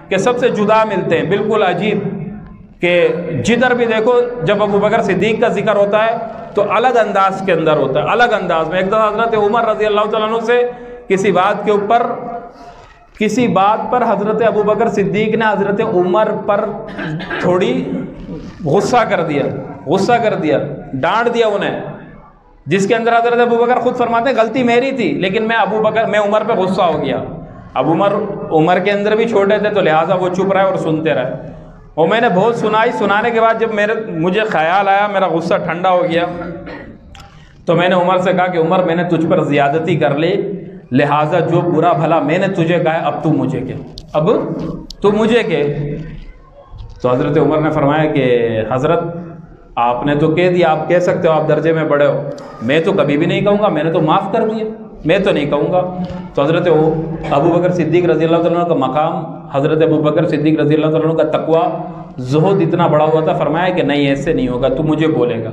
कि सबसे जुदा मिलते हैं, बिल्कुल अजीब, कि जिधर भी देखो जब अबू बकर सिद्दीक का जिक्र होता है तो अलग अंदाज के अंदर होता है, अलग अंदाज में। एक दफ़ा हज़रत उमर रज़ी अल्लाह तआला अन्हु से किसी बात पर हज़रत अबू बकर सिद्दीक ने हज़रत उमर पर थोड़ी गुस्सा कर दिया, डांट दिया उन्हें, जिसके अंदर हज़रत अबू बकर खुद फरमाते हैं गलती मेरी थी, लेकिन मैं उमर पे गुस्सा हो गया। अब उमर के अंदर भी छोटे थे तो लिहाजा वो चुप रहे और सुनते रहे। और मैंने बहुत सुनाने के बाद जब मुझे ख्याल आया, मेरा गुस्सा ठंडा हो गया, तो मैंने उमर से कहा कि उमर मैंने तुझ पर ज़्यादती कर ली, लिहाजा जो बुरा भला मैंने तुझे कहा अब तू मुझे कह। तो हज़रत उमर ने फरमाया कि हज़रत आपने तो कह दिया, आप कह सकते हो, आप दर्जे में बड़े हो, मैं तो कभी भी नहीं कहूँगा, मैंने तो माफ़ कर दिया, मैं तो नहीं कहूँगा। तो हज़रत अबू बकर सिद्दीक रज़ी अल्लाह तआला का मकाम, हज़रत अबू बकर सिद्दीक रज़ी अल्लाह तआला का तकवा, ज़ुहद इतना बड़ा हुआ था, फरमाया कि नहीं ऐसे नहीं होगा, तू मुझे बोलेगा।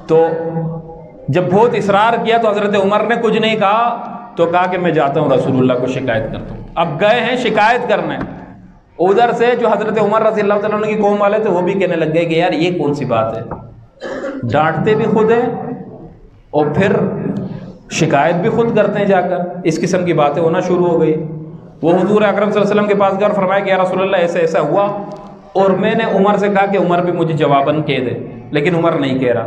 तो जब बहुत इसरार किया तो हज़रत उमर ने कुछ नहीं कहा, तो कहा कि मैं जाता हूँ रसूलुल्लाह को शिकायत करता हूँ। अब गए हैं शिकायत करने, उधर से जो हज़रत उमर रज़ी अल्लाह तआला की कौम वाले थे वो भी कहने लग गए कि यार ये कौन सी बात है, डांटते भी खुद हैं और फिर शिकायत भी खुद करते हैं जाकर। इस किस्म की बातें होना शुरू हो गई। वो हुजूर अकरम सल्लल्लाहु अलैहि वसल्लम के पास गए और फरमाया कि या रसूलल्लाह ऐसा ऐसा हुआ, और मैंने उमर से कहा कि उमर भी मुझे जवाबन कह दे, लेकिन उमर नहीं कह रहा।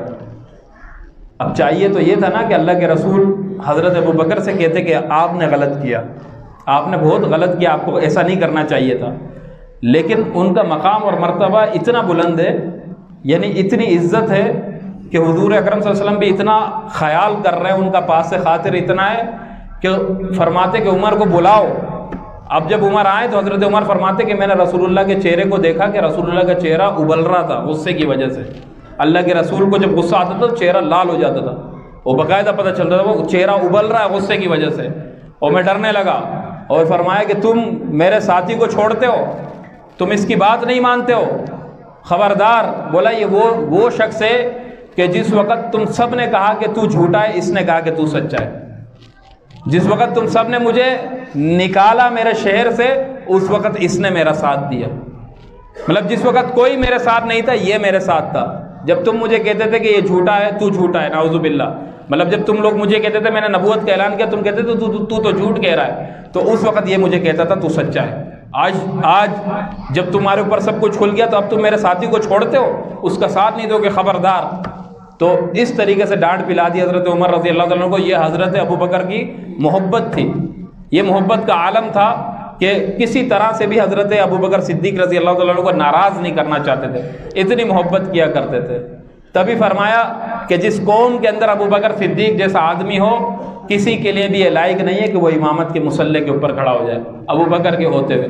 अब चाहिए तो ये था ना कि अल्लाह के रसूल हज़रत अबू बकर से कहते कि आपने गलत किया, आपने बहुत गलत किया, आपको ऐसा नहीं करना चाहिए था। लेकिन उनका मकाम और मर्तबा इतना बुलंद है, यानी इतनी इज्जत है कि हुजूर अकरम सल्लल्लाहु अलैहि वसल्लम भी इतना ख्याल कर रहे हैं, उनका पास से खातिर इतना है कि फरमाते कि उमर को बुलाओ। अब जब उमर आए तो हज़रत उमर फरमाते कि मैंने रसूलुल्लाह के चेहरे को देखा कि रसूलुल्लाह का चेहरा उबल रहा था गुस्से की वजह से। अल्लाह के रसूल को जब गुस्सा आता था तो चेहरा लाल हो जाता था, वो बाकायदा पता चलता था वो चेहरा उबल रहा है गुस्से की वजह से। और मैं डरने लगा और फरमाया कि तुम मेरे साथी को छोड़ते हो, तुम इसकी बात नहीं मानते हो, खबरदार। बोला ये वो शख्स है कि जिस वक़्त तुम सब ने कहा कि तू झूठा है, इसने कहा कि तू सच्चा है। जिस वक़्त तुम सब ने मुझे निकाला मेरे शहर से, उस वक़्त इसने मेरा साथ दिया। मतलब जिस वक़्त कोई मेरे साथ नहीं था, ये मेरे साथ था। जब तुम मुझे कहते थे कि ये झूठा है, तू झूठा है, नाउज़ुबिल्लाह, मतलब जब तुम लोग मुझे कहते थे मैंने नबूवत का ऐलान किया, तुम कहते थे तू तो झूठ कह रहा है, तो उस वक़्त ये मुझे कहता था तू सच्चा है। आज जब तुम्हारे ऊपर सब कुछ खुल गया तो अब तुम मेरे साथी को छोड़ते हो, उसका साथ नहीं दोगे, खबरदार। तो इस तरीके से डांट पिला दी हज़रत उमर रज़ी अल्लाह तआला को। ये हज़रत अबू बकर की मोहब्बत थी, ये मोहब्बत का आलम था कि किसी तरह से भी हज़रत अबू बकर सिद्दीक रज़ी अल्लाह तआला को नाराज़ नहीं करना चाहते थे, इतनी मोहब्बत किया करते थे। तभी फरमाया कि जिस कौम के अंदर अबू बकर सिद्दीक जैसा आदमी हो, किसी के लिए भी ये लायक नहीं है कि वो इमामत के मुसल्ले के ऊपर खड़ा हो जाए, अबू बकर के होते हुए।